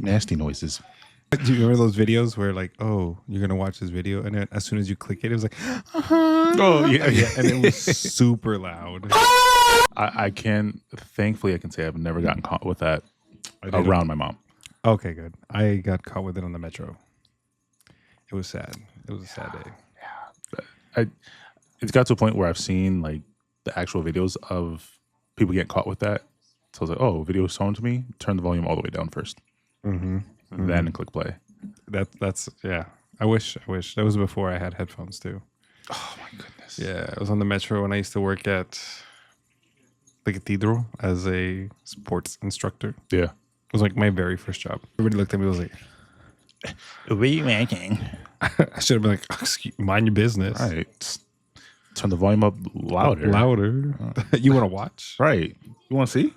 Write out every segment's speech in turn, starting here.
Nasty noises. Do you remember those videos where like, oh, you're gonna watch this video, and then as soon as you click it, it was like, Oh yeah, yeah. and it was super loud. I can, thankfully, I can say I've never gotten caught with that didn't. around my mom. Okay, good. I got caught with it on the metro. It was sad. It was a sad day. Yeah, it's got to a point where I've seen like the actual videos of people getting caught with that. So I was like, oh, video is shown to me. Turn the volume all the way down first. Then click play. That's yeah. I wish that was before I had headphones too. Oh my goodness. Yeah, I was on the metro when I used to work at the cathedral as a sports instructor. Yeah. It was like my very first job. Everybody looked at me and was like, what are you making? I should have been like, excuse, mind your business. Right. Turn the volume up louder. Louder. You want to watch? Right. You want to see?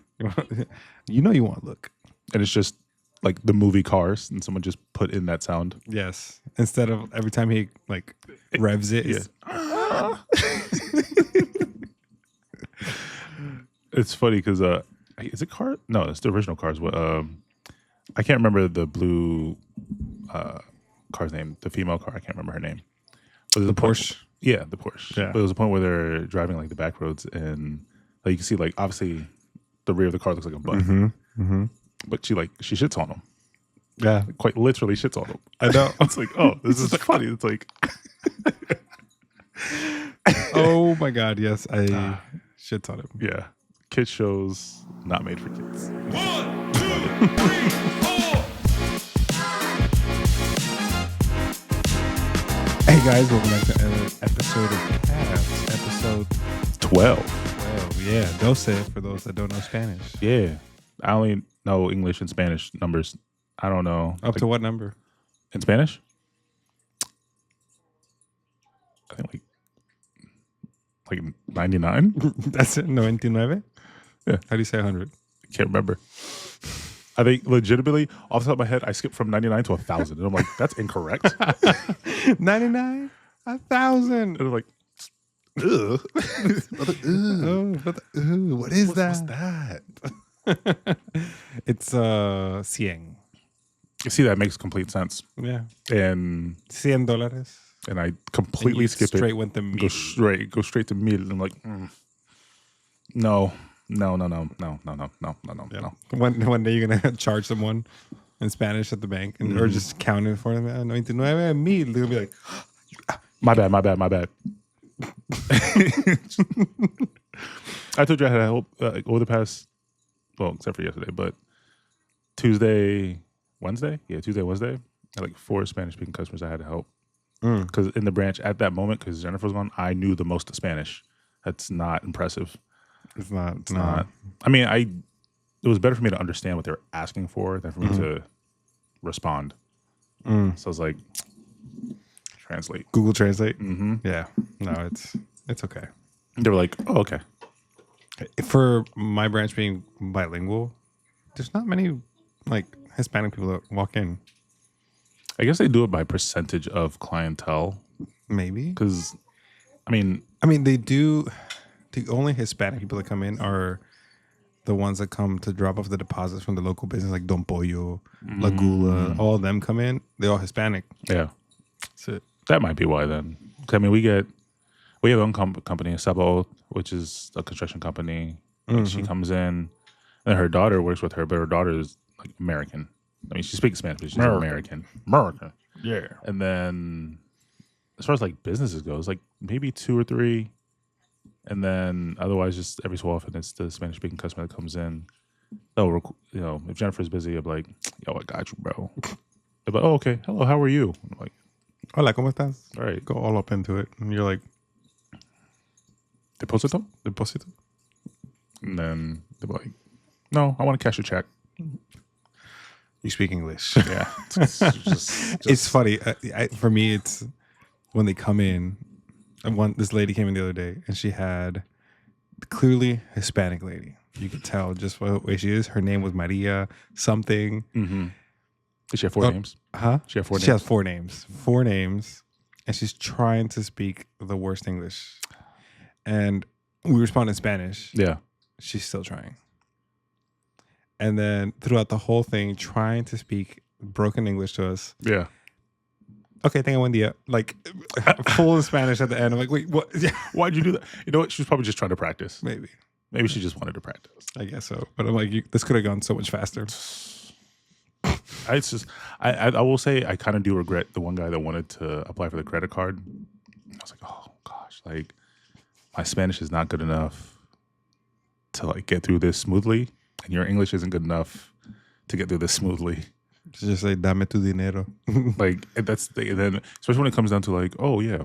You know you want to look. And it's just like the movie Cars, and someone just put in that sound. Yes. Instead of every time he like revs it. Yeah. It's funny because is it Cars? No, it's the original Cars. I can't remember the blue car's name. The female car. I can't remember her name. The Porsche. Yeah, the Porsche. Yeah. But there was a point where they're driving like the back roads, and like, you can see like obviously the rear of the car looks like a butt. But she shits on him. Yeah. Quite literally shits on him. I know. It's like, oh, this is funny. It's like, oh my God, yes. I shit on him. yeah. Kids shows not made for kids. 1, 2, 3, 4. Hey guys, welcome back to another episode of KABS, episode 12. yeah, 12 for those that don't know Spanish. Yeah. I only know English and Spanish numbers. I don't know. Up to what number? In Spanish? I think like 99? That's it, 99? Yeah. How do you say 100? I can't remember. I think legitimately, off the top of my head, I skipped from 99 to 1,000. And I'm like, that's incorrect. 99? 1,000. And I'm like, ugh. What is What's that? that? It's 100. You see, that makes complete sense. Yeah. And $100. and I completely skipped it. Straight went to Go straight to mil. And I'm like, no. Yeah. One day you're gonna charge someone in Spanish at the bank, and or just count it for them. 99,000. They'll be like, My bad. I told you I had help over the past, well, except for yesterday, but Wednesday, I had like 4 Spanish-speaking customers I had to help. Because in the branch at that moment, because Jennifer was gone, I knew the most Spanish. That's not impressive. It's not. It's not. I mean, it was better for me to understand what they were asking for than for me to respond. So I was like, translate. Google Translate. Mm-hmm. Yeah. No, it's okay. They were like, oh, okay. For my branch being bilingual, there's not many like Hispanic people that walk in. I guess they do it by percentage of clientele. Maybe. Because, I mean, they do. The only Hispanic people that come in are the ones that come to drop off the deposits from the local business, like Don Pollo, La Gula. All of them come in. They're all Hispanic. Yeah. That's it. That might be why then. 'Cause, I mean, we have our own company, Sabo, which is a construction company. Like, she comes in, and her daughter works with her, but her daughter is like American. I mean, she speaks Spanish, but she's American. Yeah. And then, as far as like businesses goes, like maybe 2 or 3. And then otherwise, just every so often, it's the Spanish-speaking customer that comes in. Oh, if Jennifer's busy, I'm like, yo, I got you, bro. They're like, oh, okay. Hello, how are you? I'm like, Hola, ¿cómo estás? all right. Go all up into it. And you're like, Deposito? deposito? And then they're like, no, I want to cash a check. You speak English. Yeah. It's funny. For me, it's when they come in. This lady came in the other day, and she had clearly Hispanic lady. You could tell just the way she is. Her name was Maria something. Mm-hmm. Does she have 4 names? Huh? She have 4 names? She has 4 names. 4 names. And she's trying to speak the worst English. And we respond in Spanish. Yeah. She's still trying. and then throughout the whole thing, trying to speak broken English to us. Yeah. Okay, tengo buen día. Like full in Spanish at the end. I'm like, wait, what? Yeah, Why'd you do that? You know what? She was probably just trying to practice. maybe. Maybe she just wanted to practice. I guess so. But I'm like, this could have gone so much faster. I will say I kind of do regret the one guy that wanted to apply for the credit card. I was like, oh gosh, like my Spanish is not good enough to like get through this smoothly, and your English isn't good enough to get through this smoothly. Just like, dame tu dinero. Like that's then, especially when it comes down to like, oh yeah,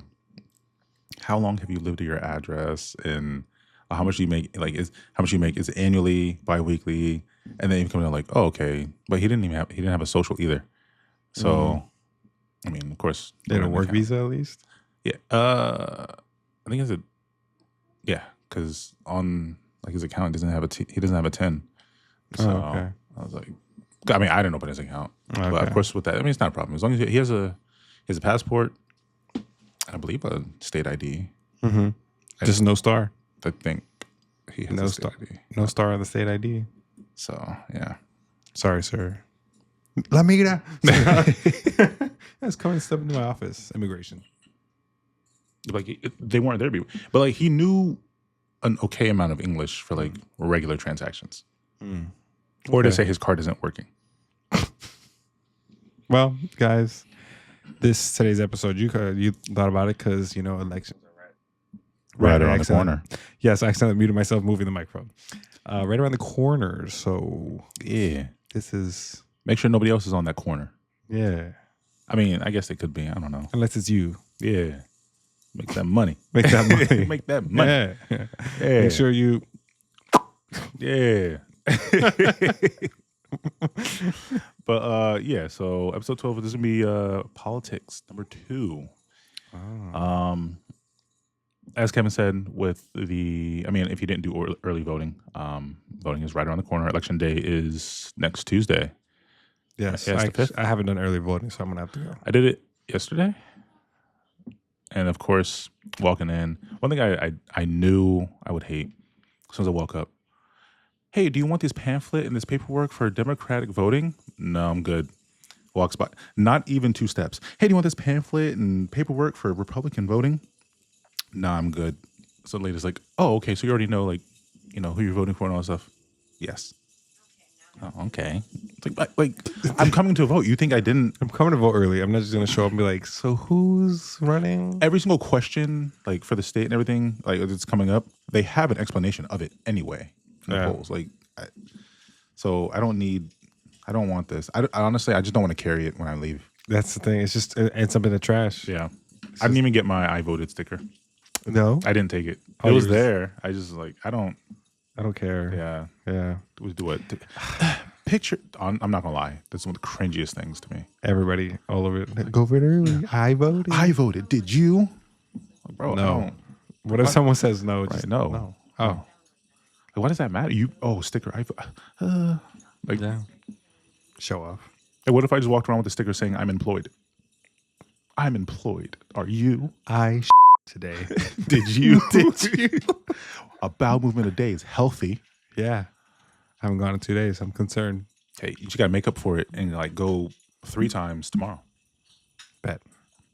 how long have you lived at your address and how much you make? Like, how much you make is annually, biweekly, and then you come down like, oh okay, but he didn't have a social either. So, I mean, of course, They had a work visa at least. Yeah, I think because on like his account he doesn't have a 10. So okay. I was like, I mean, I didn't open his account, but Okay. of course with that, I mean, it's not a problem as long as he has a passport, and I believe a state ID. Mm-hmm. Just no star. I think he has No a state star. ID. No star on the state ID. So yeah, Sorry, sir. La migra. That's coming to step into my office. Immigration. like they weren't there, but like he knew an okay amount of English for like regular transactions, or to Okay. say his card isn't working. Well, guys, today's episode, you thought about it because elections are Right I around the accidentally- corner. Yes, I accidentally muted myself moving the microphone. Right around the corner. So Yeah, this is make sure nobody else is on that corner. yeah. I mean, I guess they could be. I don't know. Unless it's you. Yeah, make that money. Make that money. Make that money. Yeah. Yeah. Make sure you Yeah. But yeah, so episode 12, this is gonna be politics number 2. As Kevin said, if you didn't do early voting, voting is right around the corner. Election day is next Tuesday. Yes. Yeah, it's the 5th. I haven't done early voting, so I'm gonna have to go. I did it yesterday, and of course, walking in, one thing I knew I would hate as soon as I woke up. Hey, do you want this pamphlet and this paperwork for Democratic voting? No, I'm good. Walks by, not even 2 steps. Hey, do you want this pamphlet and paperwork for Republican voting? No, I'm good. So the lady's like, oh, okay, so you already know, like, who you're voting for and all that stuff. Yes. Oh, okay. It's like I'm coming to vote. You think I didn't? I'm coming to vote early. I'm not just gonna show up and be like, so who's running? Every single question, like for the state and everything, like it's coming up, they have an explanation of it anyway in the Yeah. polls. So I don't want this. I honestly, I just don't want to carry it when I leave. That's the thing. It's just it's up in the trash. Yeah. I didn't even get my I voted sticker. No, I didn't take it. Oh, It was you just- there. I just I don't care. yeah. Yeah. Do it. Picture. I'm not gonna lie. That's one of the cringiest things to me. Everybody all over it. Go vote early. I voted. I voted. Did you? Like, bro, I No. don't. What if someone says no? Right, Just no. no. Oh. Like, why does that matter? Sticker. Like, Yeah. Show off. and what if I just walked around with a sticker saying I'm employed? I'm employed. Are you? I today. Did you? Did you? A bowel movement a day is healthy. Yeah. I haven't gone in 2 days. I'm concerned. Hey, you just gotta make up for it and like go 3 times tomorrow. Bet.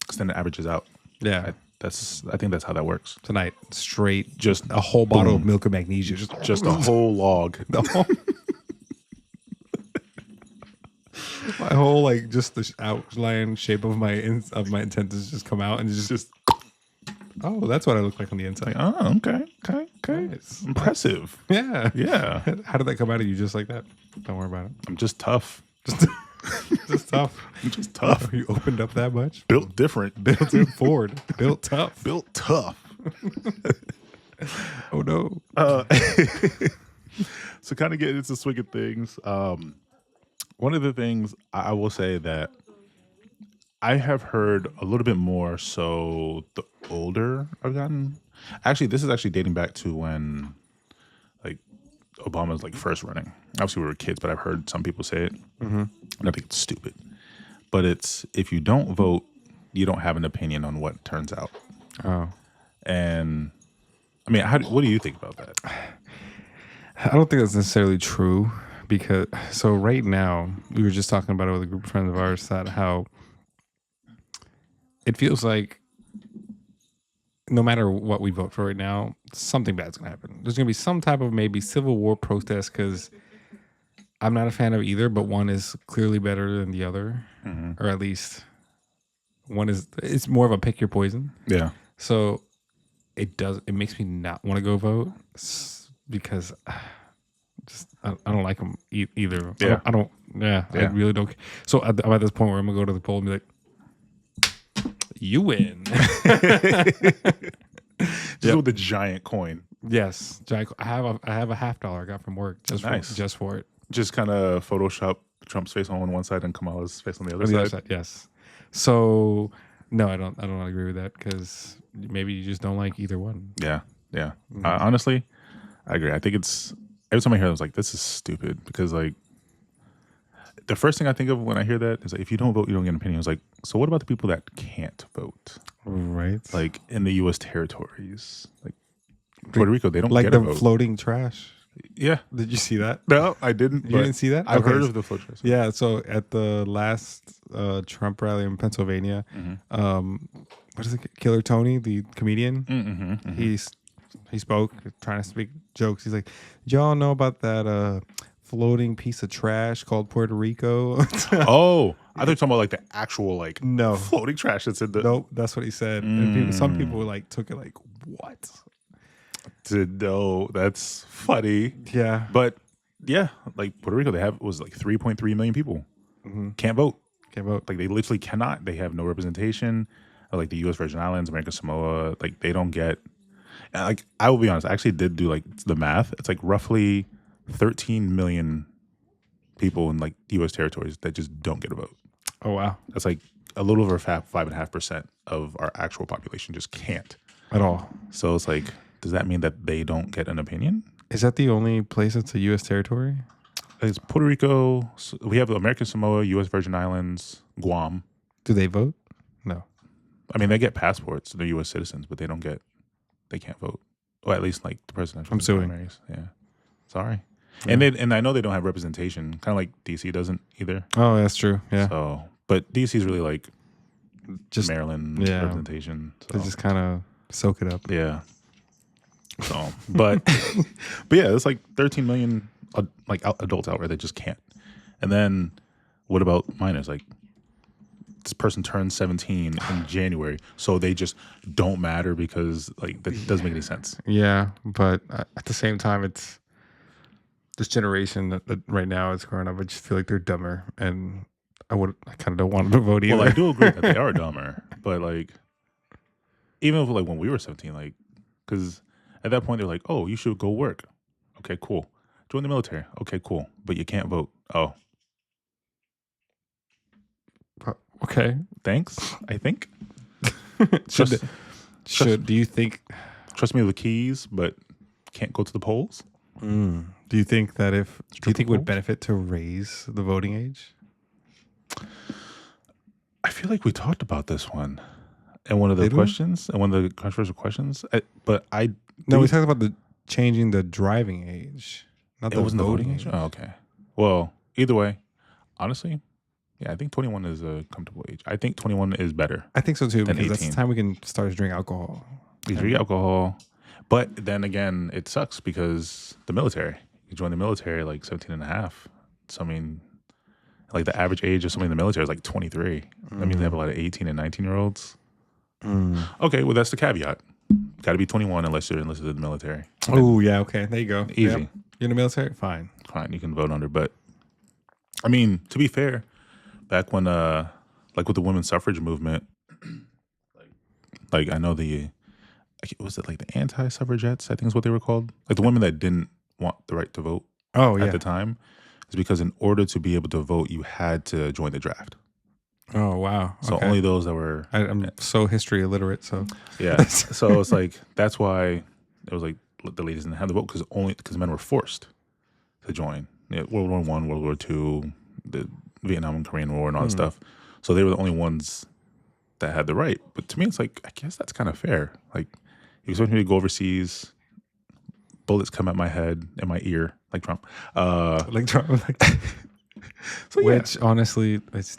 Because then it averages out. Yeah. I think that's how that works. Tonight, straight, Just a whole bottle of boom. milk and magnesia. Just a whole log. My whole like just the outline shape of my intent has just come out and just oh, that's what I look like on the inside. Like, oh, okay. Nice. Impressive. Yeah. Yeah. How did that come out of you just like that? Don't worry about it. I'm just tough. Just tough. I'm just tough. You opened up that much? Built different. Built in Ford. Built tough. Built tough. Oh no. So kind of get into the swing of things. One of the things I will say that I have heard a little bit more so the older I've gotten. Actually, this is actually dating back to when like Obama's like first running. Obviously we were kids, but I've heard some people say it. Mm-hmm. And I think it's stupid. But it's if you don't vote, you don't have an opinion on what turns out. Oh. And I mean, what do you think about that? I don't think that's necessarily true because so right now we were just talking about it with a group of friends of ours that how it feels like no matter what we vote for right now, something bad's gonna happen. There's gonna be some type of maybe civil war protest because I'm not a fan of either, but one is clearly better than the other, or at least one is. It's more of a pick your poison. Yeah. So it makes me not want to go vote because just I don't like them either. Yeah. I don't. Yeah, I Yeah. really don't. So I'm at this point where I'm gonna go to the poll and be like, "You win." Just with the giant coin. Yes, Jack. I have a $50 I got from work Nice. just for it. Just kind of Photoshop Trump's face on one side and Kamala's face on the other On the side. other side, yes. So no, I don't agree with that because maybe you just don't like either one. Yeah. Yeah. Honestly, I agree. I think it's every time I hear it, I was like, this is stupid because like the first thing I think of when I hear that is like, if you don't vote, you don't get an opinion. It's like, so what about the people that can't vote? Right. Like in the U.S. territories, like Puerto Rico, they don't Like get the a vote. floating trash. Yeah. Did you see that? No, I didn't. You but didn't see that? I've Okay. heard of the float trash. Yeah. So at the last Trump rally in Pennsylvania, what is it? Killer Tony, the comedian, he spoke, trying to speak jokes. He's like, "Did y'all know about that floating piece of trash called Puerto Rico?" Oh, I thought you were talking about like the actual like No. floating trash that's in the. Nope, that's what he said. And some people like took it like, "What?" No, that's funny. Yeah. But yeah, like Puerto Rico, they have was like 3.3 million people can't vote. Can't vote. Like they literally cannot. They have no representation. Like the U.S. Virgin Islands, American Samoa, like they don't get. And like I will be honest, I actually did do like the math. It's like roughly 13 million people in like U.S. territories that just don't get a vote. Oh wow. That's like a little over 5.5% of our actual population just can't. At all. So it's like, does that mean that they don't get an opinion? Is that the only place that's a U.S. territory? It's Puerto Rico. We have American Samoa, U.S. Virgin Islands, Guam. Do they vote? No. I mean, they get passports. They're U.S. citizens, but they can't vote. Or at least like the presidential I'm suing. primaries. Yeah. Sorry. Yeah. And I know they don't have representation, kind of like D.C. doesn't either. Oh, that's true. Yeah. So, but D.C. is really like Just Maryland yeah. representation. they So. just kind of soak it up. Yeah. So, but yeah, it's like 13 million adults out there that just can't. And then what about minors? Like this person turns 17 in January, so they just don't matter because like that doesn't make any sense. Yeah, but at the same time, it's this generation that right now is growing up. I just feel like they're dumber, and I kind of don't want them to vote either. Well, I do agree that they are dumber, but like even if like when we were 17, like because at that point they're like, oh, you should go work. Okay, cool. Join the military. Okay, cool. But you can't vote. Oh, Okay. thanks. I think. Should Trust- do you think? Trust me with the keys, but can't go to the polls. Do you think that do you think it would polls? benefit to raise the voting age? I feel like we talked about this one in one of the Did we? questions, and one of the controversial questions. But I No, we do- talked about the changing the driving age, not it the wasn't the voting voting age. Oh, okay. Well, either way, honestly, yeah, I think 21 is a comfortable age. I think 21 is better. I think so too, Than because that's the 18. time we can start to drink alcohol. You drink alcohol, but then again, it sucks because the military. You join the military like 17 and a half. So I mean, like the average age of somebody in the military is like 23. That means they have a lot of 18 and 19-year-olds. Okay, well that's the caveat. Got to be 21 unless you're enlisted in the military. Oh yeah, okay, there you go. Easy. Yep. You're in the military, fine. Fine, you can vote under. But I mean, to be fair, back when like with the women's suffrage movement, like I know was it like the anti-suffragettes? I think is what they were called. Like the women that didn't want the right to vote Oh at yeah. the time, is because in order to be able to vote, you had to join the draft. Oh wow. So Okay. only those that were I'm so history illiterate, so yeah. So it's like that's why it was like the ladies didn't have the vote because men were forced to join. Yeah, World War I, World War II, the Vietnam and Korean War, and all that stuff. So they were the only ones that had the right. But to me, it's like I guess that's kind of fair. Like you expect me to go overseas, bullets come at my head and my ear. like Trump. Like Trump. So yeah, Which honestly, it's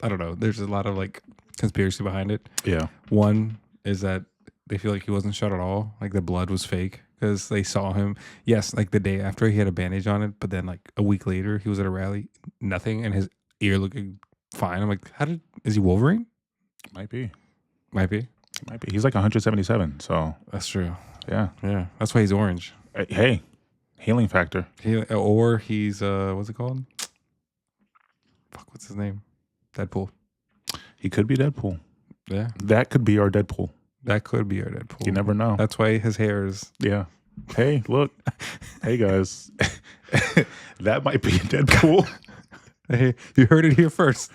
I don't know. There's a lot of like conspiracy behind it. yeah, One is that they feel like he wasn't shot at all. Like the blood was fake because they saw him. Yes, like the day after he had a bandage on it, but then like a week later he was at a rally, nothing, and his ear looking fine. I'm like, is he Wolverine? might be, Might be. might be. He's like 177. So That's true. yeah. Yeah, that's why he's orange. Hey, healing factor. Or he's what's it called? Fuck, what's his name? Deadpool. He could be Deadpool. Yeah, That could be our Deadpool. that could be our Deadpool. You never know. That's why his hair is. Yeah. Hey, look. Hey guys, that might be Deadpool. Hey, you heard it here first.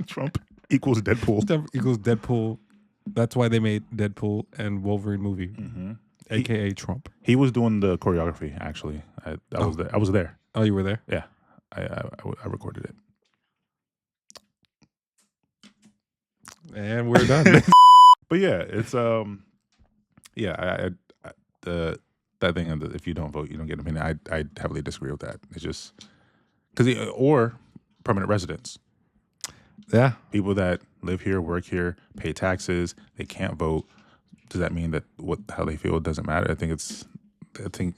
Trump equals Deadpool. Stuff equals Deadpool. That's why they made Deadpool and Wolverine movie, aka Trump. He was doing the choreography. Actually, I was there. I was there. Oh, you were there? Yeah, I recorded it. And we're done. But yeah, it's yeah. That thing of if you don't vote, you don't get an opinion. I heavily disagree with that. It's just because or permanent residents, Yeah. people that live here, work here, pay taxes, they can't vote. Does that mean that how they feel doesn't matter? I think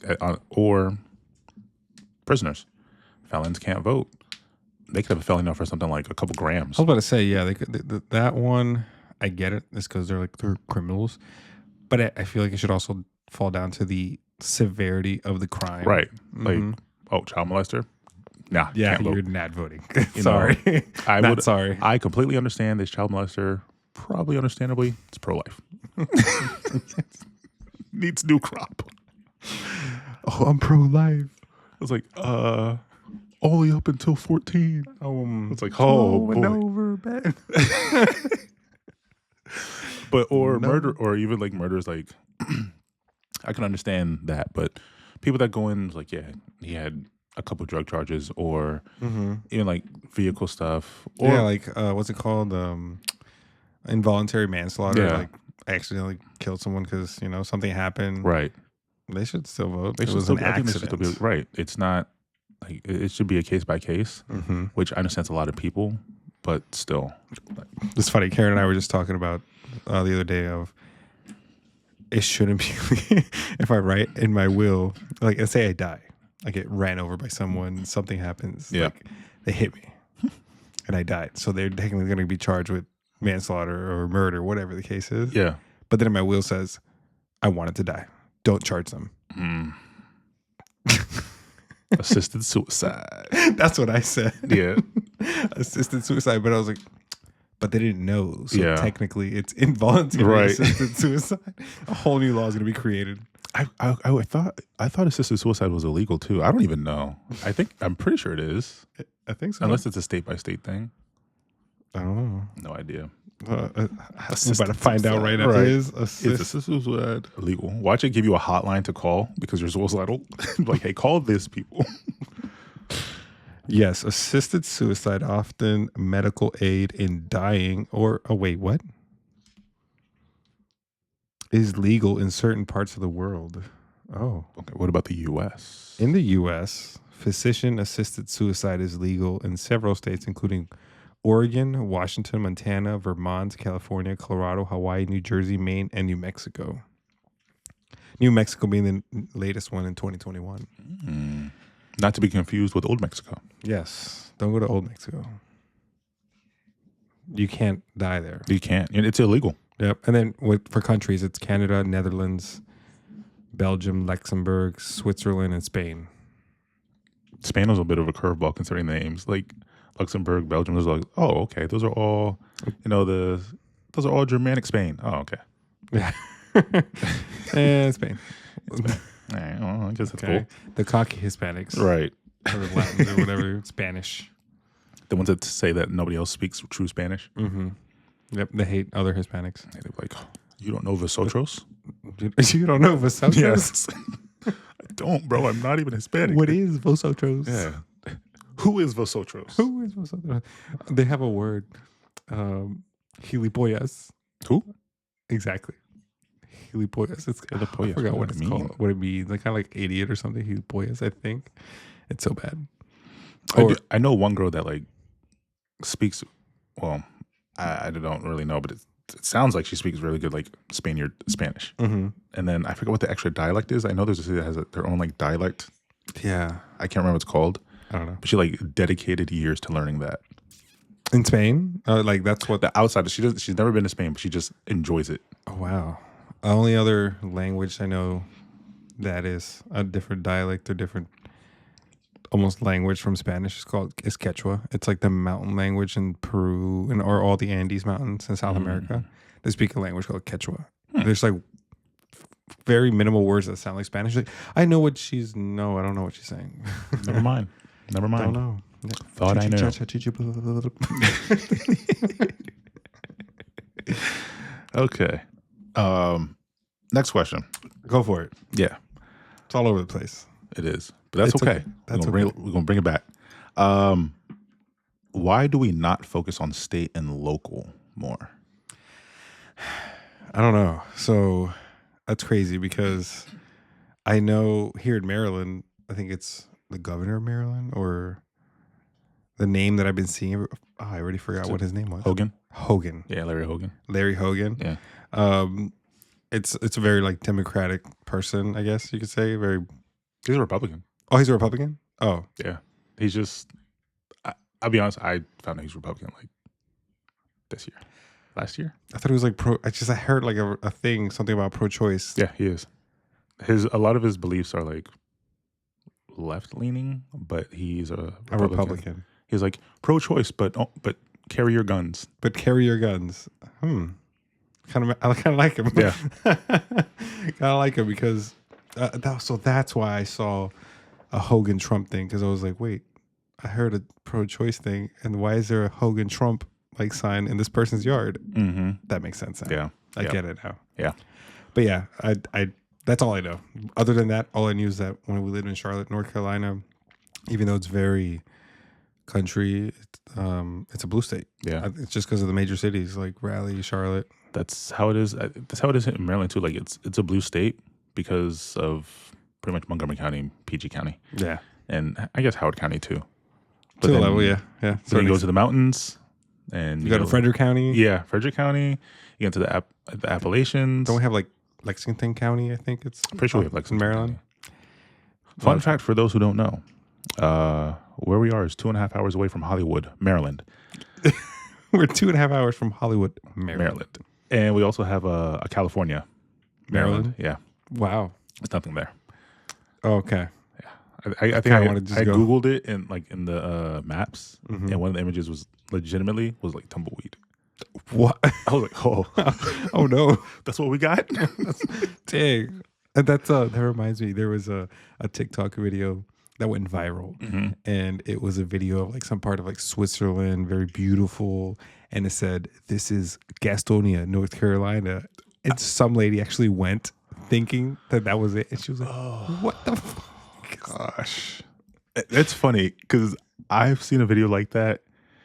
or prisoners, felons can't vote. They could have a felony now for something like a couple grams. I was about to say, yeah, they could, that one, I get it. It's because they're criminals. But I feel like it should also fall down to the severity of the crime. Right. Like, child molester? Nah, Yeah, can't vote. you're not voting. You Sorry. I Not would. sorry. I completely understand this child molester. Probably understandably, it's pro-life. Needs new crop. Oh, I'm pro-life. I was like, only up until 14. It's like, oh boy. over, man. But or murder, or even like murder is like, I can understand that, but people that go in like, yeah, he had a couple drug charges, or even like vehicle stuff, or Yeah, like what's it called? Involuntary manslaughter. Yeah. Like accidentally killed someone because something happened. right. They should still vote. They It should was still, an I think they accident. should still be right. It's not like it should be a case by case, which I understand a lot of people, but still, It's funny. Karen and I were just talking about the other day of it shouldn't be if I write in my will, like let's say I die, I get ran over by someone, something happens, Yeah. like they hit me and I died. So they're technically going to be charged with manslaughter or murder, whatever the case is. yeah. But then in my will says, I wanted to die. Don't charge them. Assisted suicide. That's what I said. Yeah. Assisted suicide. But I was like, but they didn't know. So Yeah. technically it's involuntary Right. assisted suicide. A whole new law is going to be created. I thought assisted suicide was illegal too. I don't even know. I'm pretty sure it is, I think so. unless it's a state by state thing. I don't know. No idea. I'm about Assisted to find out right now. Right. It is Is assist. assisted suicide illegal? Watch it give you a hotline to call because you're suicidal. Like, hey, call this people. Yes, assisted suicide, often medical aid in dying or, oh, wait, what? Is legal in certain parts of the world. Oh. Okay, what about the U.S.? In the U.S., physician assisted suicide is legal in several states, including Oregon, Washington, Montana, Vermont, California, Colorado, Hawaii, New Jersey, Maine, and New Mexico. New Mexico being the latest one in 2021. Not to be confused with Old Mexico. Yes. Don't go to Old Mexico. You can't die there. You can't. It's illegal. Yep. And then for countries, it's Canada, Netherlands, Belgium, Luxembourg, Switzerland, and Spain. Spain was a bit of a curveball considering the names. Like Luxembourg, Belgium was like, oh, okay. Those are all, those are all Germanic Spain. Oh, okay. Yeah. And Spain. All right, well, I guess that's Okay. The cocky Hispanics. cool. Right. Or the Latins or whatever. Spanish. The ones that say that nobody else speaks true Spanish. Mm-hmm. Yep. They hate other Hispanics. They're like, oh, you don't know Vosotros? You don't know Vosotros? Yes. I don't, bro. I'm not even Hispanic. What is Vosotros? Yeah. Who is Vosotros? Who is Vosotros? They have a word. Gilipollas. Who? Exactly. gilipollas. It's I Gilipollas, forgot what what does it's it mean? called. What it means? Like kind of like idiot or something. Gilipollas, I think. It's so bad. I know one girl that like speaks. Well, I don't really know, but it sounds like she speaks really good like Spanish. Mm-hmm. And then I forget what the extra dialect is. I know there's a city that has their own like dialect. Yeah, I can't remember what it's called. I don't know. But she like dedicated years to learning that. In Spain, like that's what. The outside, she's never been to Spain, but she just enjoys it. Oh wow. The only other language I know that is a different dialect or different almost language from Spanish is Quechua. It's like the mountain language in Peru or all the Andes mountains in South America. They speak a language called Quechua. There's like very minimal words that sound like Spanish. Like, I know what she's no, I don't know what she's saying. Never mind. Never mind. Don't know. Thought I knew. Okay. Next question. Go for it. Yeah, It's all over the place. it is. But that's It's okay. okay. That's we're gonna bring it back. Why do we not focus on state and local more? I don't know. So that's crazy because I know here in Maryland, I think it's the governor of Maryland or the name that I've been seeing. Oh, I already forgot what his name was. Hogan? Hogan. Yeah, Larry Hogan. Larry Hogan. Yeah. It's a very like democratic person, I guess you could say. Very. He's a Republican. Oh, he's a Republican? Oh. Yeah. He's just, I'll be honest, I found out he's Republican like this year. Last year? I thought it was like I heard like a thing, something about pro-choice. Yeah, he is. A lot of his beliefs are like left leaning, but he's a Republican. He's like pro-choice, but carry your guns. But carry your guns. I kind of like him. Yeah. Kind of like him because so that's why I saw a Hogan Trump thing because I was like, wait, I heard a pro-choice thing, and why is there a Hogan Trump like sign in this person's yard? Mm-hmm. That makes sense now. Yeah, I get it now. Yeah, but yeah, I that's all I know. Other than that, all I knew is that when we lived in Charlotte, North Carolina, even though it's very country, it's a blue state. Yeah, it's just because of the major cities like Raleigh, Charlotte. That's how it is. That's how it is in Maryland too. Like it's a blue state because of pretty much Montgomery County, PG County. Yeah, and I guess Howard County too. But to the level, yeah. So then you go to the mountains, and you go to Frederick County. Yeah, Frederick County. You get into the Appalachians. Don't we have like Lexington County? I think it's. I'm pretty sure we have Lexington, Maryland. Fun fact for those who don't know, where we are is 2.5 hours away from Hollywood, Maryland. We're 2.5 hours from Hollywood, Maryland. And we also have a California, Maryland. Yeah. Wow. There's nothing there. Oh, okay. I think I Googled it in the maps, and one of the images was legitimately like tumbleweed. What? I was like, oh, oh no, that's what we got. Dang. And that reminds me. There was a TikTok video that went viral, and it was a video of like some part of like Switzerland, very beautiful, and it said, "This is Gastonia, North Carolina," and some lady actually went thinking that was it, and she was like, "What the fuck?" Gosh, it's funny because I've seen a video like that.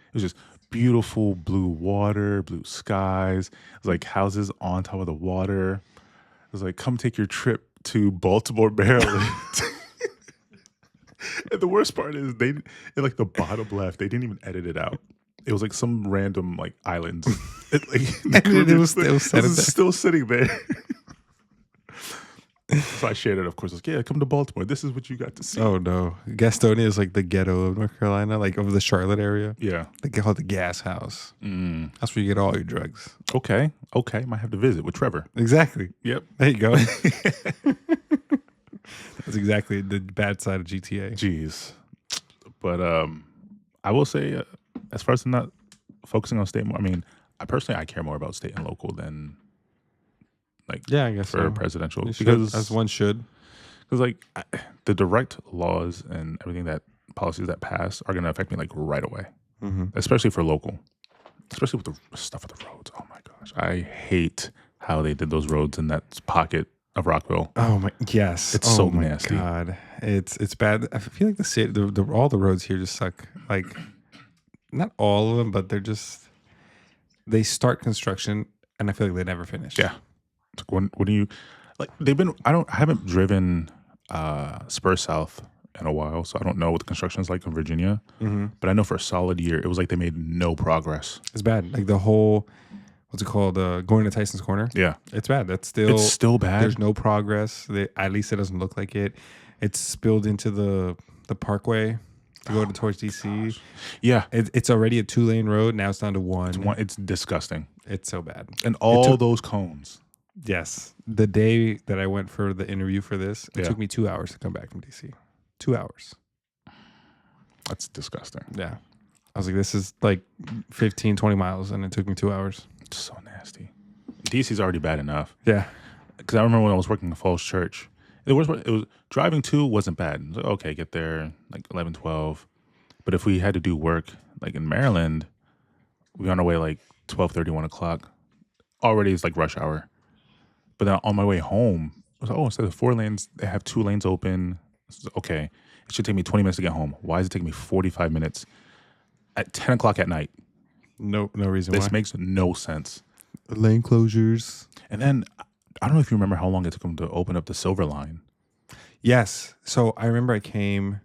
It was just beautiful blue water, blue skies. It was like houses on top of the water. It was like, come take your trip to Baltimore, Maryland. And the worst part is in like the bottom left, they didn't even edit it out. It was like some random like islands. It was still sitting there. So I shared it, of course. I was like, yeah, come to Baltimore. This is what you got to see. Oh no, Gastonia is like the ghetto of North Carolina, like of the Charlotte area. Yeah, they call it the gas house. That's where you get all your drugs. Okay, might have to visit with Trevor. Exactly. Yep. There you go. That's exactly the bad side of GTA. Jeez. But I will say, as far as not focusing on state more, I mean, I care more about state and local than like I guess for so. presidential Because as one should. Because like the direct laws and everything that policies that pass are going to affect me like right away, especially for local, especially with the stuff with the roads. Oh my gosh, I hate how they did those roads in that pocket of Rockville. Oh my, yes, it's so nasty. God, it's bad. I feel like the city, all the roads here just suck. Like, not all of them, but they start construction, and I feel like they never finish. Yeah, When do you like? They've been. I haven't driven Spur South in a while, so I don't know what the construction is like in Virginia. But I know for a solid year, it was like they made no progress. It's bad. Like the whole, what's it called? Going to Tyson's Corner. Yeah, It's bad. It's still bad. There's no progress. At least it doesn't look like it. It's spilled into the Parkway to go towards DC. Yeah, It's already a 2-lane road. Now it's down to one. it's disgusting. It's so bad. And all those cones. Yes. The day that I went for the interview for this, it Yeah. took me 2 hours to come back from DC. 2 hours. That's disgusting. Yeah. I was like, this is like 15, 20 miles, and it took me 2 hours. It's so nasty. DC's already bad enough. Yeah. Because I remember when I was working in Falls Church, it was driving to wasn't bad. It was like, okay, get there like 11, 12. But if we had to do work like in Maryland, we were on our way like 12:30, 1 o'clock. Already it's like rush hour. But then on my way home, I was like, oh, instead of 4 lanes, they have 2 lanes open. Okay, it should take me 20 minutes to get home. Why is it taking me 45 minutes at 10 o'clock at night? No reason This why. makes no sense. Lane closures. And then I don't know if you remember how long it took them to open up the Silver Line. Yes. So I remember I came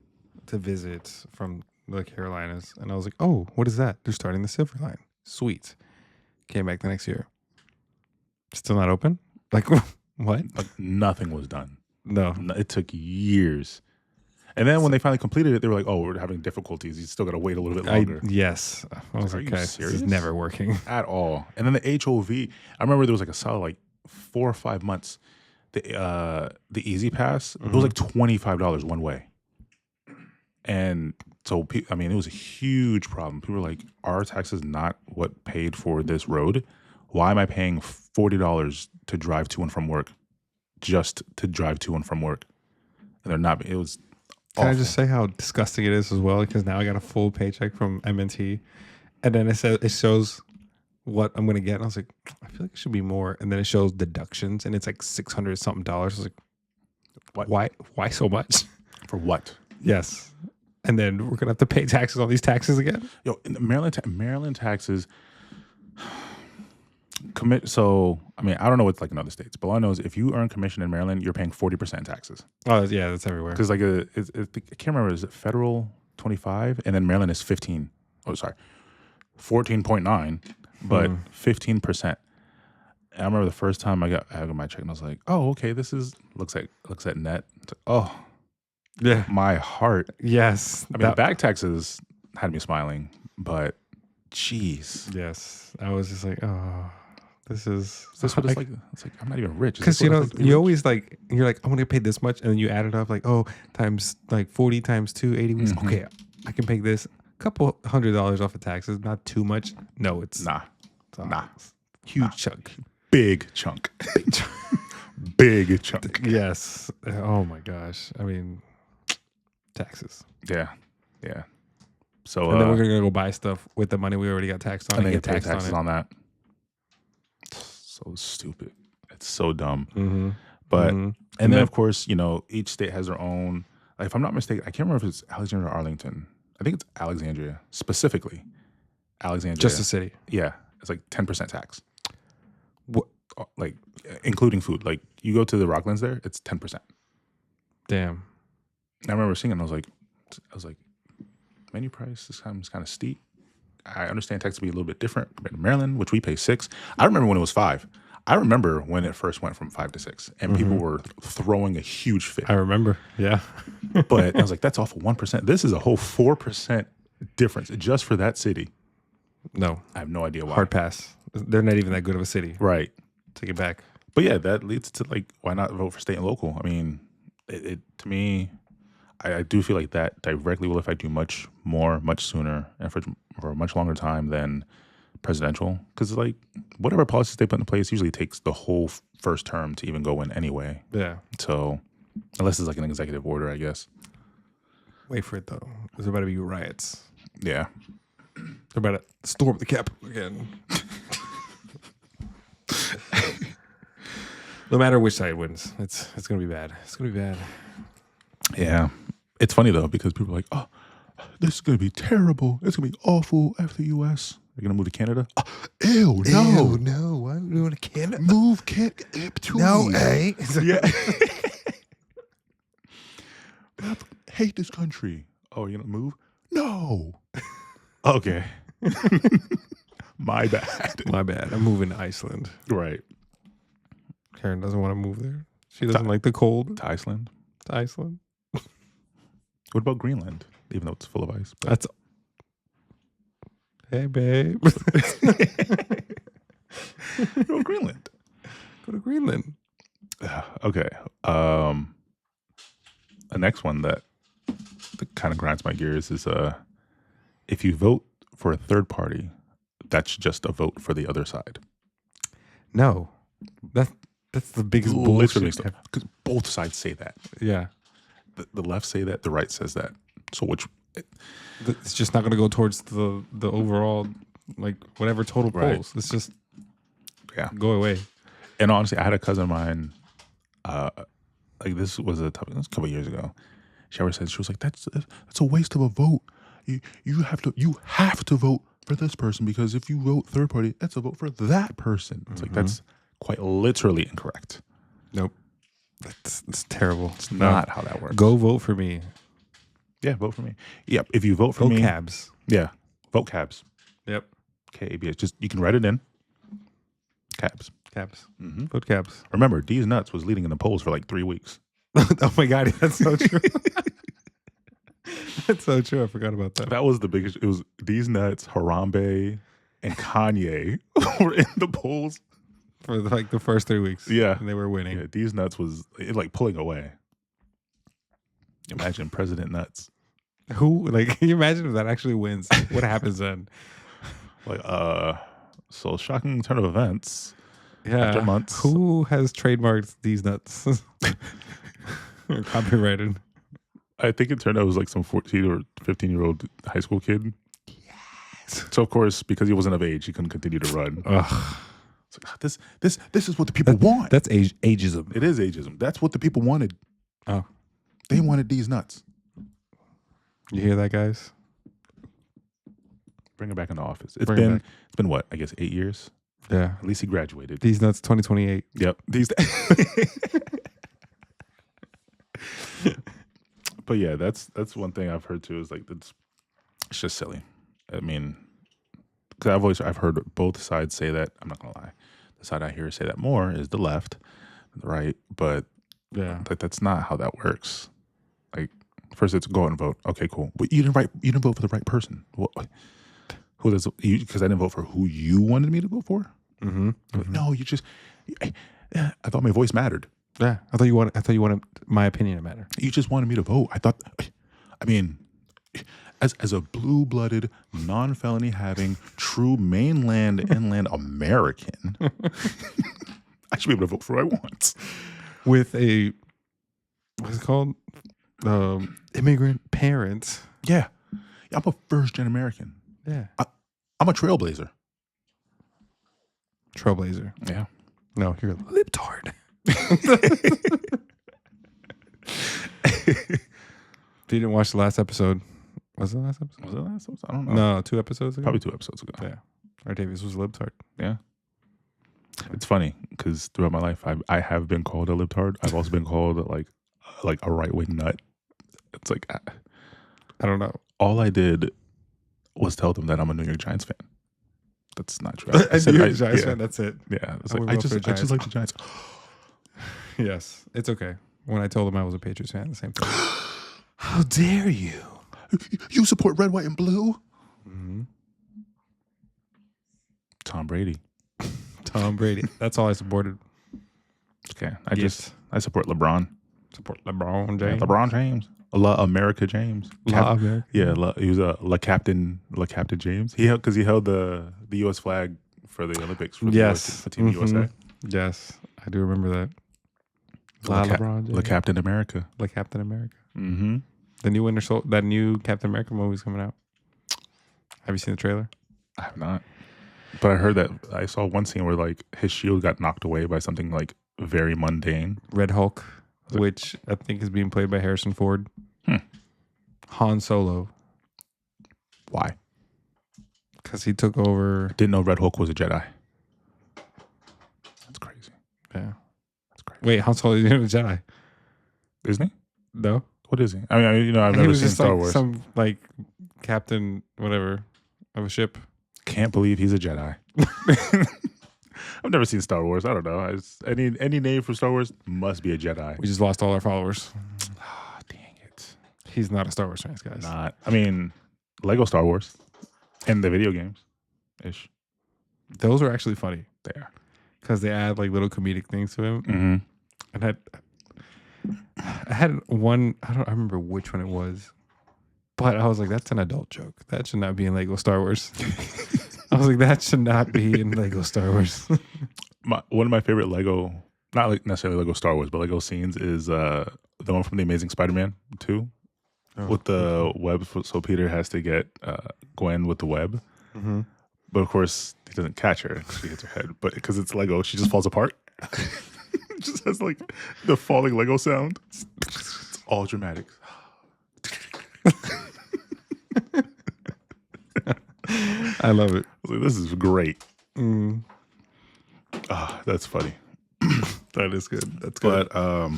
to visit from the Carolinas, and I was like, oh, what is that? They're starting the Silver Line. Sweet. Came back the next year. Still not open? Like, what? Like nothing was done. No. It took years. And then when they finally completed it, they were like, oh, we're having difficulties. You still got to wait a little bit longer. Yes. I was Are like, you okay, this serious? is never working. At all. And then the HOV, I remember there was like a solid like 4 or 5 months. The Easy Pass, it was like $25 one way. And so, I mean, it was a huge problem. People were like, our tax is not what paid for this road. Why am I paying $40 to drive to and from work? Just to drive to and from work. And they're not, it was Can I awful. just say how disgusting it is as well? Because now I got a full paycheck from MNT, and then it shows what I'm gonna get. And I was like, I feel like it should be more. And then it shows deductions, and it's like $600 something. I was like, What? Why so much? For what? Yes. And then we're gonna have to pay taxes on these taxes again. Yo, in the Maryland taxes commit. So I mean, I don't know what's like in other states, but all I know is if you earn commission in Maryland, you're paying 40% taxes. Oh yeah, that's everywhere. Because like I can't remember, is it federal 25 and then Maryland is 15? Oh, sorry, 14.9, but 15%. And I remember the first time I got my check and I was like, oh, okay, this is looks at net. It's like, oh, Yeah. my heart. Yes. I mean, the back taxes had me smiling, but jeez. Yes. I was just like, oh, this is. Is this what it's like? It's like I'm not even rich. Is Because this what you know it's like to be you rich? always like you're like I'm gonna pay this much, and then you add it up like, oh, times like 40 times 2, 80 weeks. Okay, I can pay this couple $100 off of taxes, not too much. No, it's Nah, nah. huge chunk. Big chunk. Big chunk. Yes. Oh my gosh. I mean, taxes. Yeah, yeah. So And then we're gonna go buy stuff with the money we already got taxed on and and they get pay taxed taxes on it. on that. So stupid. It's so dumb. Mm-hmm. But Mhm. and then of course, you know, each state has their own. Like, if I'm not mistaken, I can't remember if it's Alexandria or Arlington. I think it's Alexandria specifically. Alexandria, Just the city. yeah, it's like 10% tax. What? Like including food. Like you go to the Rocklands there, it's 10%. Damn. I remember seeing it and I was like, menu price is kind of steep. I understand tax to be a little bit different compared to Maryland, which we pay 6. I remember when it was 5. I remember when it first went from 5 to 6, and people were throwing a huge fit. I remember. Yeah. But I was like, that's off of 1%. This is a whole 4% difference just for that city. No. I have no idea why. Hard pass. They're not even that good of a city. Right. Take it back. But yeah, that leads to like, why not vote for state and local? I mean, it to me, I do feel like that directly will affect you much more, much sooner, and for a much longer time than presidential. Because like whatever policies they put in place usually takes the whole first term to even go in anyway. Yeah. So unless it's like an executive order, I guess. Wait for it though. There's about to be riots. Yeah. They're about to storm the Capitol again. No matter which side wins, it's gonna be bad. It's gonna be bad. Yeah. It's funny though, because people are like, oh, this is going to be terrible. It's going to be awful after the U.S. You're gonna move to Canada? Ew, no, Ew, no. Why are we going to Canada? move Canada. No, eh? Yeah. I hate this country. Oh, you're gonna move? No. Okay. My bad. My bad. I'm moving to Iceland. Right. Karen doesn't want to move there. She doesn't like the cold. To Iceland. To Iceland. What about Greenland? Even though it's full of ice. But That's. Hey, babe. no, Greenland. Go to Greenland. Okay. The next one that kind of grinds my gears is if you vote for a third party, that's just a vote for the other side. No. That's the biggest bullshit. Because both sides say that. Yeah. The left say that, the right says that. So which It's just not going to go towards the overall, like, whatever total Right. polls. It's just yeah. go away. And honestly, I had a cousin of mine, like this was a couple of years ago. She always said, she was like, that's a waste of a vote. You have to vote for this person because if you vote third party, that's a vote for that person. It's like that's quite literally incorrect. Nope. It's terrible. It's not how that works. Go vote for me. Yeah, vote for me. Yeah, if you vote for Vote me, KABS. yeah, vote KABS. Yep. K.A.B.S. Just you can write it in. KABS. KABS. Mm-hmm. Vote KABS. Remember, D's Nuts was leading in the polls for like 3 weeks. Oh my God, that's so true. That's so true. I forgot about that. That was the biggest. It was D's Nuts, Harambe, and Kanye were in the polls For like the first 3 weeks. Yeah. And they were winning. Yeah, D's Nuts was like pulling away. Imagine President Nuts. Who, like, can you imagine if that actually wins? What happens then? Like, so shocking turn of events. Yeah. After months. Who has trademarked these nuts? Or copyrighted? I think it turned out it was like some 14 or 15-year-old high school kid. Yes. So of course, because he wasn't of age, he couldn't continue to run. Ugh. It's like, this is what the people want. That's ageism. It is ageism. That's what the people wanted. Oh. They wanted D's Nuts. You hear that, guys? Bring it back into office. Bring it back. It's been what? I guess 8 years. Yeah. At least he graduated. These nuts 2028. Yep. But yeah, that's one thing I've heard too is like it's just silly. I mean, because I've heard both sides say that. I'm not gonna lie. The side I hear say that more is the left, the right. But Yeah. that's not how that works. Like first, it's go out and vote. Okay, cool. But you didn't vote for the right person. What? Who does? Because I didn't vote for who you wanted me to vote for. Mm-hmm. No, you just. I thought my voice mattered. Yeah. I thought you wanted my opinion to matter. You just wanted me to vote. I mean, as a blue-blooded, non-felony having, true mainland, inland American, I should be able to vote for who I want. With a, what's it called? Immigrant parents. Yeah. I'm a first-gen American. Yeah. I'm a trailblazer. Trailblazer. Yeah. No, you're a libtard. If you didn't watch the last episode, was it the last episode? Was it last episode? I don't know. No, 2 episodes ago. Probably 2 episodes ago. Yeah. Artavius was a libtard. Yeah. It's funny because throughout my life, I have been called a libtard. I've also been called like a right-wing nut. It's like I don't know. all I did was tell them that I'm a New York Giants fan. That's not true. I said Giants fan. That's it. Yeah, it's I like, would I vote for the just like the Giants. Yes, it's okay. When I told him I was a Patriots fan, the same thing. How dare you? You support red, white, and blue? Mm-hmm. Tom Brady. Tom Brady. That's all I supported. Okay, Yes. I support LeBron. Support LeBron Yeah, James. LeBron James. La America James. America. Yeah, he was a Captain James. He held the U.S. flag for the Olympics for the Yes. for Team USA. Yes, I do remember that. LeBron James. Captain America. La Captain America. Mm-hmm. The new that new Captain America movie's coming out. Have you seen the trailer? I have not, but I heard that I saw one scene where like his shield got knocked away by something like very mundane. Red Hulk, which I think is being played by Harrison Ford. Han Solo, Why? because he took over. Didn't know Red Hulk was a Jedi. That's crazy. Yeah. That's crazy. Wait, Han Solo is a Jedi? Isn't he? No. What is he? I mean, I've He never was seen just Star like Wars. some like captain, whatever, of a ship. Can't believe he's a Jedi. I've never seen Star Wars. I don't know. Any name for Star Wars must be a Jedi. We just lost all our followers. Ah, dang it. He's not a Star Wars fan, guys. Not. I mean, Lego Star Wars and the video games ish. Those are actually funny There. because they add like little comedic things to him. Mm-hmm. And I had one. I remember which one it was, but I was like, "That's an adult joke. That should not be in Lego Star Wars." I was like, "That should not be in Lego Star Wars." One of my favorite Lego, not like necessarily Lego Star Wars, but Lego scenes is the one from the Amazing Spider-Man 2 with the web. So Peter has to get Gwen with the web, but of course he doesn't catch her. She hits her head, but because it's Lego, she just falls apart. It just has like the falling Lego sound. It's all dramatic. I love it. I was like, this is great. That's funny. That is good. That's good. But I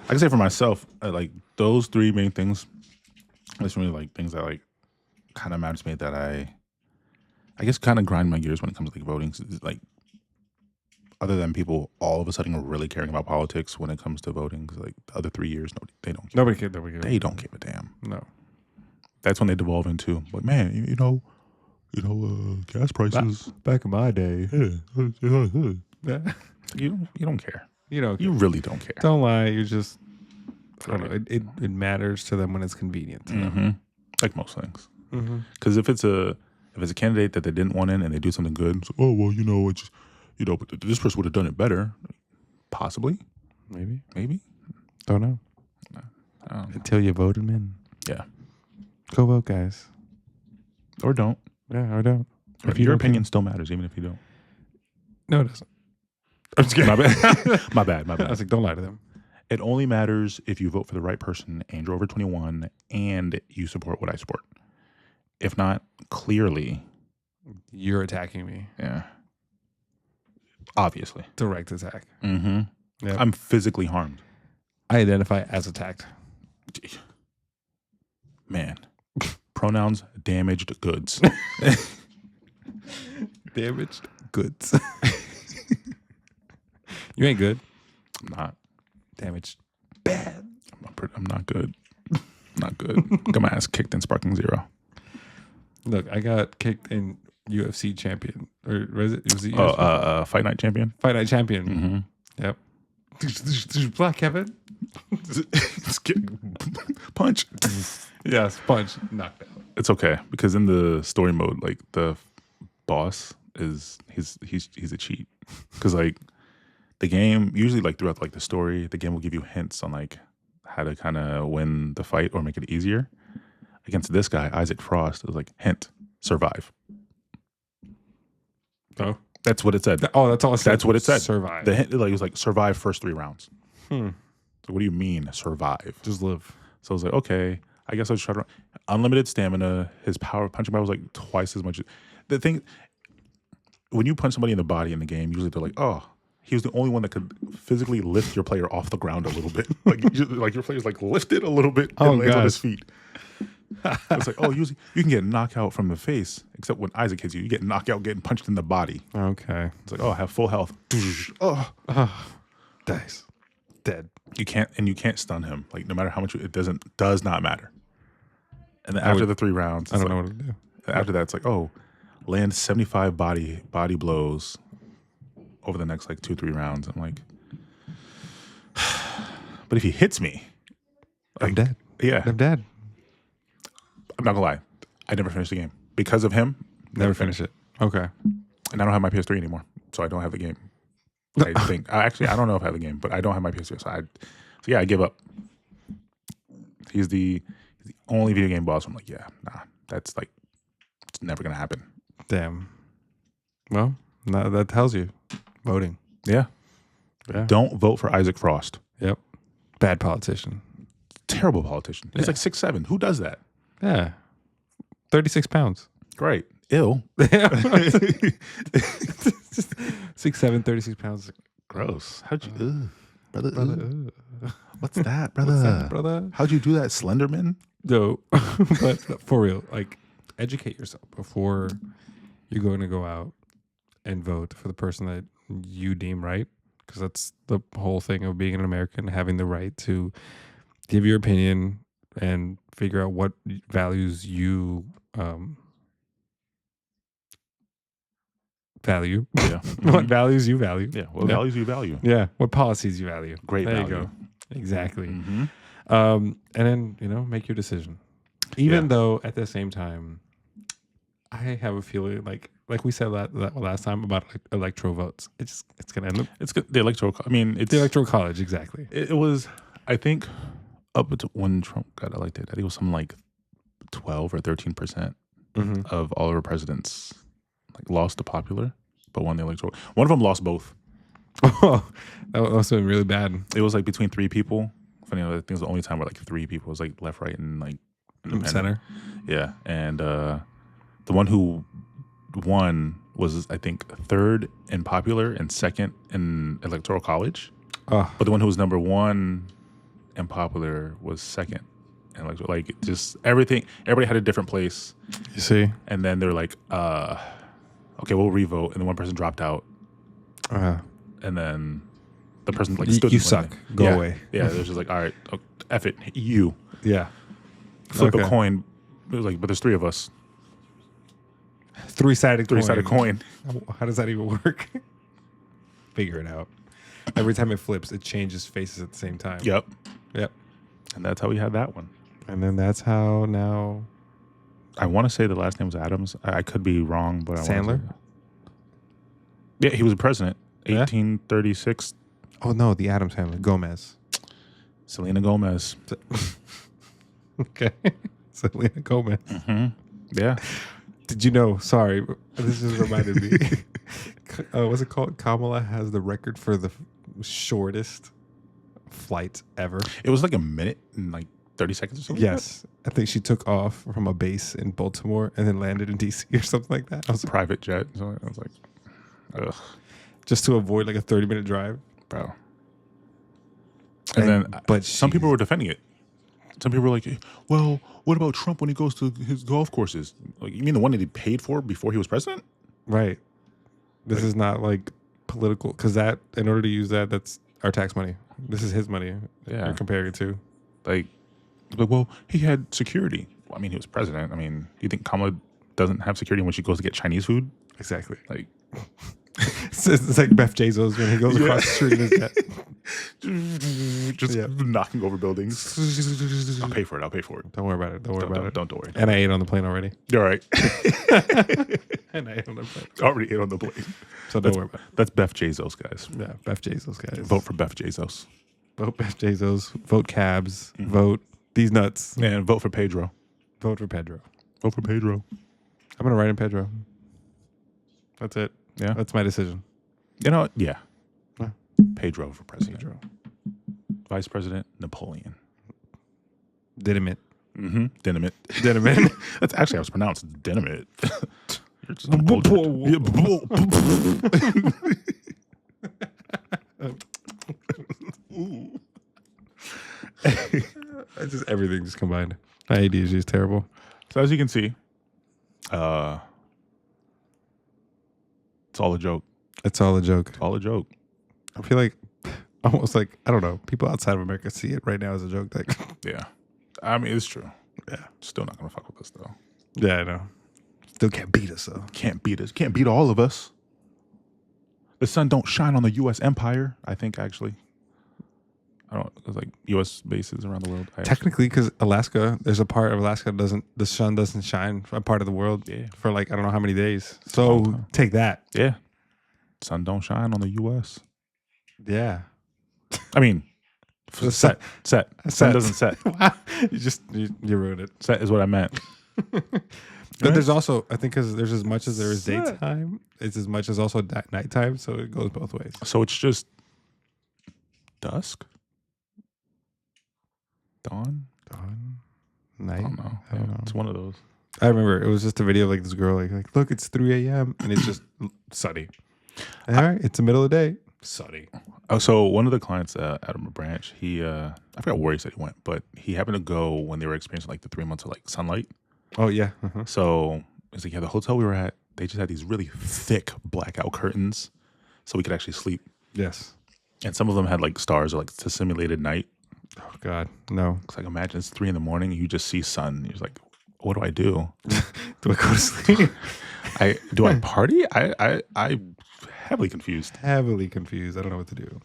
can say for myself, like those three main things, that's really like things that like kind of matters to me that I guess kind of grind my gears when it comes to like voting. Like other than people all of a sudden are really caring about politics when it comes to voting, 'cause, like the other 3 years, they don't care. Nobody cares. They don't give a damn. No. That's when they devolve into like, man, you know, gas prices. Back in my day. Yeah. You don't care. You know, You really don't care. don't lie. You just, I don't know. It matters to them when it's convenient to them. Mm-hmm. Like most things. Because if it's a candidate that they didn't want in and they do something good, it's like, oh well, it's just, but this person would have done it better. Possibly, Maybe. I Don't know. don't know. Until you vote them in. Yeah, Go vote, guys. or don't. Yeah, or don't. If your opinion still matters, even if you don't. No, it doesn't. I'm just kidding. My bad. My bad. I was like, don't lie to them. It only matters if you vote for the right person and you're over 21 and you support what I support. If not, clearly, You're attacking me. yeah, obviously. Direct attack. Mm-hmm. Yep. I'm physically harmed. I identify as attacked. Man, pronouns damaged goods. Damaged goods. You ain't good. I'm not. Damaged. I'm not good. Not good. Got my ass kicked in Sparking Zero. Look, I got kicked in UFC champion. Or was it? Was it UFC? Fight Night Champion. Fight Night champion. Mm-hmm. Yep. Black Kevin. Punch. Yes, punch. Knocked out. It's okay because in the story mode, like the boss is he's a cheat because like the game usually like throughout like the story, the game will give you hints on like how to kind of win the fight or make it easier. Against this guy, Isaac Frost, it was like hint, survive. Oh, That's what it said. that's all it said. That's what it said. Survive. The hint like it was like survive first 3 rounds. Hmm. So what do you mean survive? Just live. So I was like, okay, I guess I'll try to unlimited stamina. His punching power was like twice as much. The thing, when you punch somebody in the body in the game, usually they're like, oh, he was the only one that could physically lift your player off the ground a little bit. Like your player's like lifted a little bit and lands on his feet. It's like, oh, usually you can get knocked out from the face, except when Isaac hits you, you get knocked out getting punched in the body. Okay. It's like, oh, I have full health. Oh, Dice. Dead. you can't stun him. Like no matter how much does not matter. And then after the 3 rounds, I don't know what to do. After that, it's like, oh, land 75 body blows over the next like 2-3 rounds. I'm like, but if he hits me, like, I'm dead. Yeah, I'm dead. I'm not gonna lie, I never finished the game because of him. Never finish it. Okay. And I don't have my PS3 anymore, so I don't have the game. I think I don't know if I have the game, but I don't have my PS3, so yeah, I give up. He's the only video game boss. I'm like, yeah, nah, that's like, it's never gonna happen. Damn. Well, no, that tells you. Voting. Yeah. Yeah. Don't vote for Isaac Frost. Yep. Bad politician. Terrible politician. He's like 6'7". Who does that? Yeah. 36 pounds. Great. Ew. 6'7", 36 pounds. Gross. How'd you, brother? Brother, What's that, brother? what's that, brother? How'd you do that, Slenderman? No, but for real, like, educate yourself before you're going to go out and vote for the person that you deem right, because that's the whole thing of being an American, having the right to give your opinion and figure out what values you value. Yeah. What values you value. Yeah. What values you value? Yeah. What policies you value. Great there value. you go. Exactly. Mm-hmm. And then, make your decision. Even Yeah. though at the same time, I have a feeling like we said that last time about electoral votes. It's gonna end up It's good. The electoral. I mean, it's the electoral college, exactly. It was. I think up until when Trump got elected, I think it was something like 12 or 13% of all of our presidents like lost the popular, but won the electoral. One of them lost both. Oh, that must have been really bad. It was like between three people. Funny, I think it was the only time where like three people. It was like left, right, and like In the center. Yeah, and the one who won was I think third in popular and second in electoral college. Oh, But the one who was number one in popular was second in electoral. Like just everything. Everybody had a different place, you see. and then they're like, "Okay, we'll revote," and then one person dropped out, and then the person like stood. You in front of suck. them. Go Yeah. away. Yeah, they're just like, "All right, F it, you Yeah. flip a Okay. coin." It was like, but there's three of us. Three-sided Coin. How does that even work? Figure it out. Every time it flips, it changes faces at the same time. Yep. Yep. And that's how we had that one. And then that's how now I want to say the last name was Adams. I could be wrong, but Sandler? Yeah, he was a president. Yeah? 1836. Oh no, the Adams family, Gomez. Selena Gomez. Okay. Selena Gomez. Yeah. Did you know? Sorry, this just reminded me. What's it called? Kamala has the record for the shortest flight ever. It was like a minute and like 30 seconds or something. Yes, I think she took off from a base in Baltimore and then landed in DC or something like that. I was like, Private jet. So I was like, ugh, just to avoid like a 30-minute drive. bro. And then, but some people were defending it. Some people were like, well, what about Trump when he goes to his golf courses? Like, you mean the one that he paid for before he was president? Right. This is not like political, because that, in order to use that, that's our tax money. This is his money. Yeah. You're comparing it to. Like, well, he had security. Well, I mean, he was president. I mean, do you think Kamala doesn't have security when she goes to get Chinese food? Exactly. Like, It's like Beth Bezos when he goes across the street in his jet. just Yeah. knocking over buildings. I'll pay for it. Don't worry about it. Don't worry about it. Don't worry. And I ate on the plane already. You're right. And I ate on the plane. Already ate on the plane. So don't worry about it. That's Beth Bezos, guys. Yeah, Beth Bezos, guys. Vote for Beth Bezos. Vote Beth Bezos. Vote K.A.B.S. Vote these nuts. And vote for Pedro. Vote for Pedro. Vote for Pedro. I'm gonna write in Pedro. That's it. Yeah. That's my decision. You know what? Yeah. Huh. Pedro for president. Pedro. Vice President Napoleon. Dynamite. Mm-hmm. Dynamite. Dynamite. That's actually how it's pronounced. Dynamite. You're just It's just everything just combined. My ADHD is terrible. So as you can see, it's all a joke. It's all a joke. It's all a joke. I feel like almost like, I don't know, people outside of America see it right now as a joke. Like, Yeah. I mean, it's true. yeah. Still not going to fuck with us, though. Yeah, I know. Still can't beat us, though. Can't beat us. Can't beat all of us. The sun don't shine on the U.S. empire, I think, actually. I don't know. There's like U.S. bases around the world. Technically, because Alaska, there's a part of Alaska the sun doesn't shine a part of the world Yeah. for like, I don't know how many days. So take that. Yeah. Sun don't shine on the U.S. Yeah. I mean, The set. Sun Set. doesn't set. you ruined it. Set is what I meant. But there's also, I think, because there's as much as there is Set. daytime, it's as much as also nighttime. So it goes both ways. So it's just dusk? Dawn? Dawn, I night. don't know. I don't know. It's one of those. I remember it was just a video of like this girl like look, it's 3 a.m. and it's just sunny. All right, it's the middle of the day, sunny. Oh, so one of the clients out of my branch, he I forgot where he said he went, but he happened to go when they were experiencing like the 3 months of like sunlight. Oh yeah, So it's like, yeah, the hotel we were at, they just had these really thick blackout curtains, so we could actually sleep. yes. And some of them had like stars or like to simulated night. Oh God, no. It's like, imagine it's 3 a.m. and you just see sun. You're just like, what do I do? Do I go to sleep? Do I party? I'm heavily confused. Heavily confused. I don't know what to do.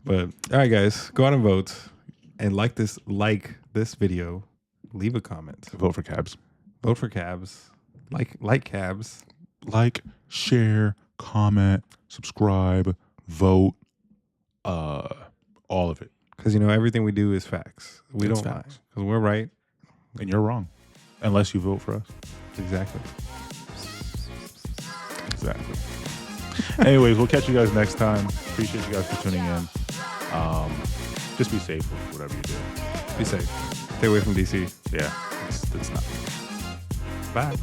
But all right, guys, go out and vote and like this video. Leave a comment. Vote for K.A.B.S. Vote for K.A.B.S. Like K.A.B.S. Like, share, comment, subscribe, vote, all of it. Because everything we do is facts. We It's don't facts. lie. Because we're right. And you're wrong, unless you vote for us. Exactly. Exactly. Anyways, we'll catch you guys next time. Appreciate you guys for tuning in. Just be safe with whatever you do. Be safe. Stay away from DC. Yeah, it's not. Bye.